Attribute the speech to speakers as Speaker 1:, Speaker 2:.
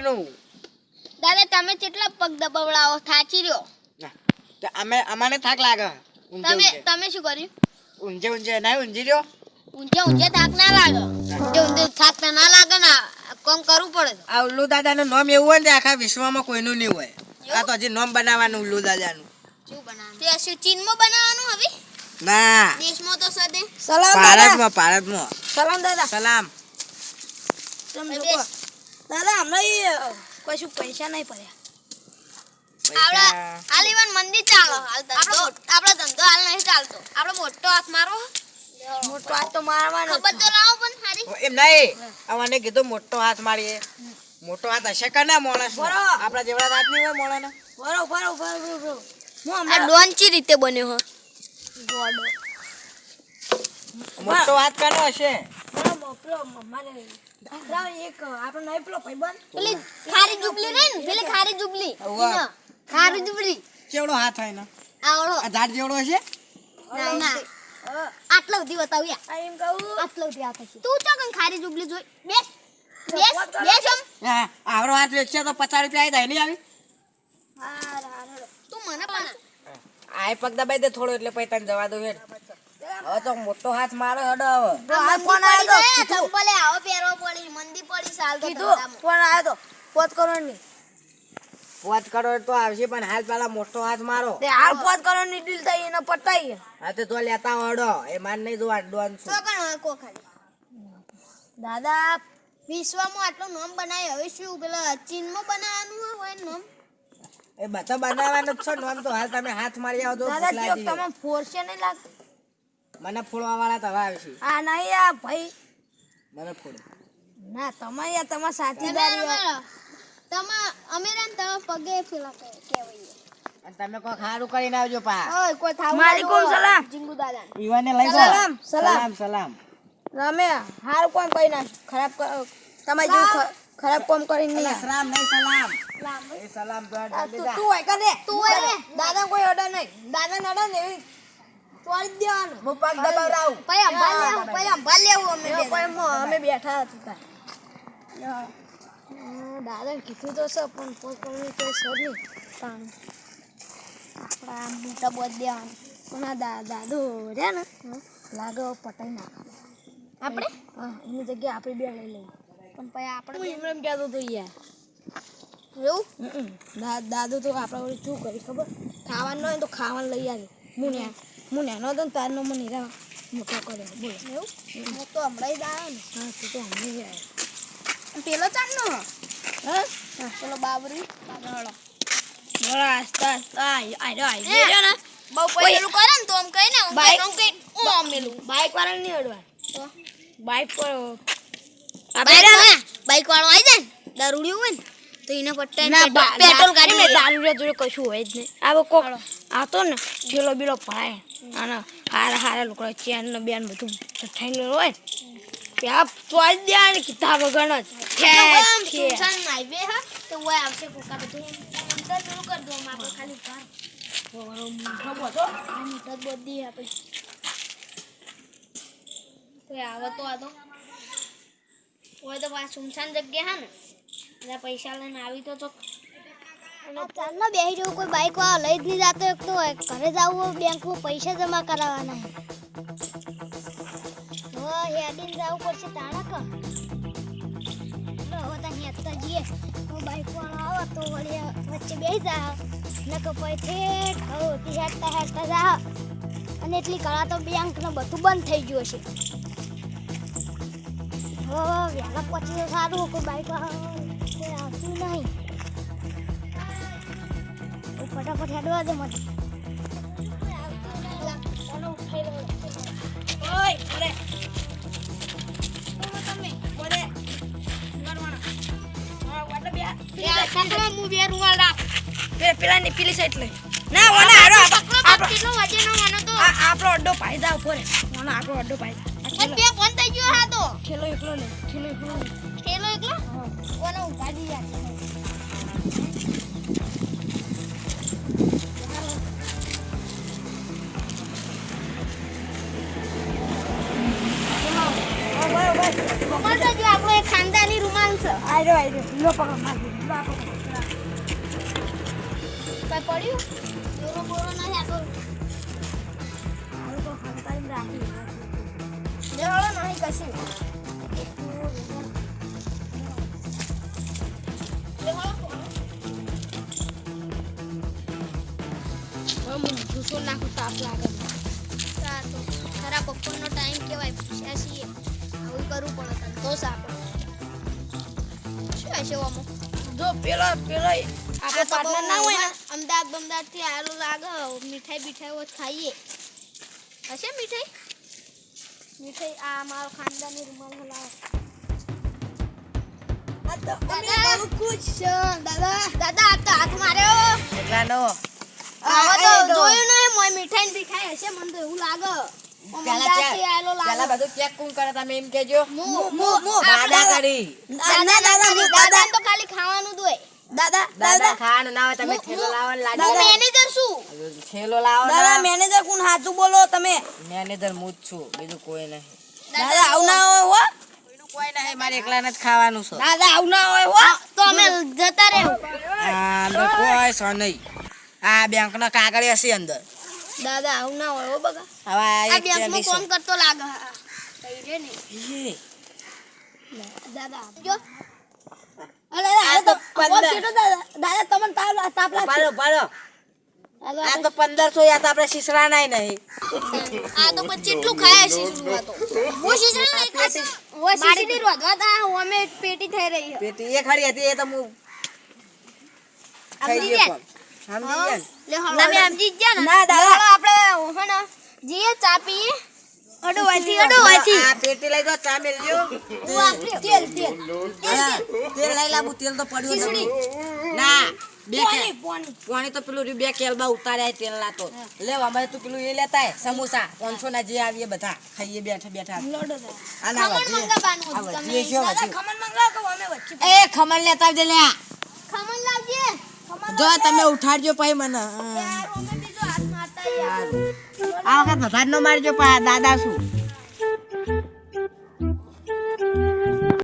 Speaker 1: જવાનું.
Speaker 2: દાદા તમે કેટલા પગ દબાવડાવો થાચી રહ્યો.
Speaker 1: અમાને થાક લાગે.
Speaker 2: તમે શું કર્યું?
Speaker 1: ઊંઝે ના ઊંઝી રહ્યો.
Speaker 2: ઊંઝે થાક ના લાગે. ઊંઝે થાક ના લાગે ને કામ કરવું પડે.
Speaker 1: આ ઉલ્લુ દાદાનું નામ એવું હોય ને આખા વિશ્વમાં કોઈનું નહીં હોય. આ તો હજી નામ બનાવવાનું ઉલ્લુ દાદાનું.
Speaker 2: શું બનાવવાનું? તે શું ચીનમાં બનાવવાનું હવે?
Speaker 1: ના
Speaker 2: દેશમાં તો સદે.
Speaker 3: સલામ
Speaker 1: ભારતમાં.
Speaker 3: સલામ દાદા.
Speaker 1: સલામ.
Speaker 3: દાદા હમણાં કશું પૈસા નહીં પડ્યા.
Speaker 2: આલીવાન મંદિર ચાલો. આપણો ધંધો હાલ નહીં ચાલતો. આપણો મોટો હાથ મારો.
Speaker 3: મોટો હાથ તો મારવાનો.
Speaker 2: ખબર તો લાવો પણ સારી.
Speaker 1: એમ નહીં અમાને કીધું મોટો હાથ મારીએ. મોટો હાથ હશે કે ના માણસ આપડા જેવડા હાથ નહીં હોય માણસ.
Speaker 3: બરોબર હું
Speaker 2: આ ડોન ચી રીતે બન્યો હો?
Speaker 3: ગોડો.
Speaker 1: મોટો હાથ કાનો હશે?
Speaker 3: એક આપણો નહીં પેલો ભાઈબંધ
Speaker 2: પેલી ખારી જુબલી રે ને પેલી ખારી જુબલી. ખારી જુબલી
Speaker 1: કેવડો હાથ હોય ને?
Speaker 2: આવડો.
Speaker 1: આ ઝાડ જેવડો હશે?
Speaker 2: ના આટલો સુધી બતાવ્યા.
Speaker 3: એમ કહું
Speaker 2: આટલો સુધી આ થશે. તું ચો કન ખારી જુબલી જોઈ બેસ એમ.
Speaker 1: હા આવરો હાથ વેચશે તો 50 રૂપિયા આવી જાય નહીં આવી?
Speaker 2: તું મને પણ
Speaker 1: આય પગ દબાઈ દે થોડો એટલે પછી તને જવા દઉં હેડ. હવે તો મોટો હાથ મારો હેડો હવે.
Speaker 3: ફોન આવ્યો તો
Speaker 2: ચંપલે આવો પહેરવો પડી મંદી પડી સાલ તો
Speaker 3: કીધું ફોન આવ્યો તો 5 કરોડ ની
Speaker 1: 5 કરોડ તો આવશે પણ હાલ પેલા મોટો હાથ મારો.
Speaker 3: તે હાલ 5 કરોડ ની ડીલ થઈ એને પટાઈ.
Speaker 1: હા તો લેતા હડો એ માન નહીં જોવા ડોન છું.
Speaker 2: તો કણ કો ખાલી દાદા વિશ્વમાં આટલું નામ બનાવ્યું હવે શું પેલા ચીનમાં બનાવવાનું હોય નામ?
Speaker 1: એ બધા બનાવવાનું જ છે નામ તો હાલ તમે હાથ મારી આવો તો
Speaker 3: દાદા
Speaker 1: ભૂખલા
Speaker 3: જો
Speaker 1: જઈએ.
Speaker 3: તમે ફોરશે નહીં લાગતું.
Speaker 1: મને ફોડવા વાળા તો હવે આવશે.
Speaker 3: આ નહીં આ ભાઈ
Speaker 1: મને ફોડો.
Speaker 3: ના તમે યાર તમારા સાથીદાર
Speaker 2: અમેરાન તમે પગે પેલા કહેવાય.
Speaker 1: અને તમે કોઈ ખારું કરીને આવજો પા.
Speaker 2: ઓય કોઈ થાવું
Speaker 3: મારી કોમ સલામ.
Speaker 2: જીંગુ દાદા
Speaker 1: ઈવાને લઈ
Speaker 3: સલામ,
Speaker 1: જાઓ. સલામ.
Speaker 3: તમે હાર કોમ કરી નાખ ખરાબ તમારી જેવું ખરાબ કોમ કરીને નહીં
Speaker 1: અલા, સલામ નહીં સલામ. એ સલામ તો આ
Speaker 3: તું
Speaker 1: દાદા.
Speaker 3: તું હોય કે દે તું હોય ને દાદા કોઈ ઓર્ડર નહીં દાદા નડે ને એવી તોડી દેવાનું
Speaker 1: હું પગ દબાવરાવું.
Speaker 2: પછી અંભાલ લેવું અમે
Speaker 3: એવો
Speaker 2: બે.
Speaker 3: પણ અમે બેઠા હતા દાદા કીધું તો છે પણ પોતાની કોઈ સર નહીં તાણ
Speaker 2: આપણા મોટા બોધ દેવાનું.
Speaker 3: પણ આ દાદુ રહ્યા ને લાગે પટાઈ નાખે
Speaker 2: આપણે
Speaker 3: હા એની જગ્યાએ આપણે બે લઈ લઈએ
Speaker 2: પણ પછી આપણે
Speaker 3: હું એમ કહેતો તો યાર
Speaker 2: એવું
Speaker 3: દાદુ તો આપણા વળી શું કરી ખબર ખાવાનું હોય ને તો ખાવાનું લઈ આવી હું નેનો હતો ને તારનો મને હીરા મોટો કર્યો બોલો
Speaker 2: એવું હું તો હમણાં જ આવ્યો ને.
Speaker 3: હા તું તો હમણાં જ આવ્યો
Speaker 2: પેલો ચાંદનો
Speaker 3: હા
Speaker 2: પેલો બાબરી પાગળો
Speaker 3: બોલો આસ્તા આસ્તા આવ્યો ને
Speaker 2: બહુ પેલું કરે ને તો આમ કહે ને
Speaker 3: બાઈક-
Speaker 2: આમ કઈ આમ મેલું
Speaker 3: બાઈક વાળાને નહીં અડવા
Speaker 2: તો
Speaker 3: બાઈક પર
Speaker 2: બાઈક વાળો આવી જાય ને દારૂડિયું હોય ને તો એને પટ્ટા
Speaker 3: ના
Speaker 2: પેટ્રોલ કાઢી લે.
Speaker 3: દારૂ જોડે કશું હોય જ નહીં આ કોક આતો ને ઠેલો બીલો ભરાય અને હારા લોકો ચેન ને બેન બધું થઈને હોય ત્યાં તોય જ દે ને કીધા વગર જ
Speaker 2: આમ સુનસાન હાઈવે હા તો ઓય આવશે કોકા બધું અંદર પેલું કરી દો આપણે ખાલી ઘર આ મીઠા જ બધી આપણે તો આવે તો આ તો ઓય તો આ સુનસાન જગ્યા હા ને એટલે પૈસા લઈને આવી તો ચાલના બેસી જવું કોઈ બાઈક વાળો લઈ જ નહીં જતો એક તો ઘરે જવું હોય બેંકમાં પૈસા જમા કરાવવાના હવે હેડીને જવું પડશે તાણક હવે તો હેડતા જઈએ બાઈક વાળો આવે તો વળી વચ્ચે બેસી જા ને કે પછી ઠેઠ હેડતા હેડતા જા અને એટલી કળા તો બેંક ને બધું બંધ થઈ ગયું હશે વહેલા પહોંચી તો સારું કોઈ બાઈક વાળો કોઈ આવતું નહીં ફટાફટ હેડવા દે મને
Speaker 3: પેલા ની પેલી સાઈડ લઈ ના ઓના હારો
Speaker 2: કેટલો વજન મને તો
Speaker 3: આપણો અડ્ડો ફાયદા ઉપર ઓના આપણો અડ્ડો ફાયદા
Speaker 2: બે ફોન થઈ ગયો હા તો
Speaker 3: ખેલો એકલો લે
Speaker 2: ખેલો એકલો ઓને ઉપાડી જાય આપણો એક ખાનદાની રૂમાલ છે
Speaker 3: આયરો લો પકડો મારી લો આ પકડો
Speaker 2: કઈ પડ્યું દોરો બોરો નહીં આ તો
Speaker 3: તો ખંતાઈ રાખી
Speaker 2: દેવાળો નહીં કશું
Speaker 3: જૂસો નાખું તાપ લાગે
Speaker 2: તો ખરા બપોરનો ટાઈમ કહેવાય પૂછ્યા છીએ આવું કરવું પડે તને તો સાપ શું હશે ઓમો
Speaker 3: જો પેલો આપણે પાર્ટનર ના હોય ને
Speaker 2: અમદાવાદ થી આવેલો લાગે મીઠાઈ બીઠાઈ ખાઈએ હશે મીઠાઈ આ મારો ખાનદાની રૂમાલ હલાવો દાદા આ તો હાથ માર્યો
Speaker 1: એટલા નો
Speaker 2: હવે તો જોયું ને મોય મીઠાઈ ને બીઠાઈ હશે મને તો એવું લાગે અમદાવાદથી આવેલો
Speaker 1: પેલા
Speaker 2: લાગે
Speaker 1: બધું ચેક કોણ કરે તમે એમ કેજો
Speaker 2: મુ
Speaker 1: દાદા કરી
Speaker 2: દાદા તો ખાલી ખાવાનું જ હોય
Speaker 1: દાદા ખાવાનું ના હોય તમે થેલો લાવો ને
Speaker 2: હું
Speaker 1: લાડી
Speaker 2: મેનેજર છું
Speaker 1: થેલો લાવો
Speaker 3: દાદા
Speaker 1: ને
Speaker 3: મેનેજર કોણ સાચું બોલો તમે
Speaker 1: મેનેજર હું જ છું બીજું કોઈ નહીં
Speaker 3: દાદા આવું ના હોય હો
Speaker 1: બીજું કોઈ નહીં મારે એકલાને જ ખાવાનું છે
Speaker 3: દાદા આવું ના હોય હો
Speaker 2: તો અમે જતા રહેવું
Speaker 1: અંદર કોઈ સો નહીં આ બેંક નો કાગળ હશે અંદર
Speaker 3: દાદા આવું ના હોય હો બગા
Speaker 1: હવે
Speaker 2: આ
Speaker 1: એક
Speaker 2: બેંકમાં
Speaker 1: ચાલીસ
Speaker 2: કામ કરતો લાગે કઈ રે ને દાદા જો
Speaker 3: અરે
Speaker 1: આ તો 15
Speaker 3: દાદા તમને તાપ લાગે
Speaker 1: પાડો પાડો
Speaker 2: હાલો
Speaker 1: આ તો 1500 યા તો આપણે શીસરા નહીં
Speaker 2: આ તો પછી એટલું ખાય છે સુવા તો હું શીશડી નહીં ખાતી ઓ શીશડી રોધવા તા અમે પેટી થઈ રહી છે
Speaker 1: પેટી એ ખડી હતી એ તો હું ખાઈ ગયો પણ સમજી ગયા
Speaker 2: લે હળો તમે સમજી ગયા ને
Speaker 3: ના, દાદા.
Speaker 2: હળો આપણે હે ને જીએ ચા પીએ અડો વાથી
Speaker 1: આ પેટી લઈ દો ચા મેલજો
Speaker 2: તેલ
Speaker 1: તેલ લઈ લાવું તેલ તો પડ્યું નથી ના બે પાણી તો પેલું બે કેલબા ઉતાર્યા તેલ લાતો લેવા અમે તું પેલું એ લેતા હે સમોસા 500 ના જે આવીએ બધા ખાઈએ બેઠા બેઠા આ ના
Speaker 2: ખમણ
Speaker 1: વધી.
Speaker 2: મંગાવાનું
Speaker 1: આ
Speaker 2: હતું
Speaker 1: વધી
Speaker 2: તમે
Speaker 1: શું
Speaker 3: દાદા
Speaker 1: વધી?
Speaker 3: ખમણ મંગાવો કે અમે વચ્ચે
Speaker 1: એ ખમણ લેતા આવજે લ્યા
Speaker 2: ખમણ લાવજે
Speaker 1: જો તમે ઉઠાડજો પછી મને
Speaker 2: યાર અમે બીજો હાથ મારતા યાર
Speaker 1: આ વખત વધારે નો મારજો પા દાદા શું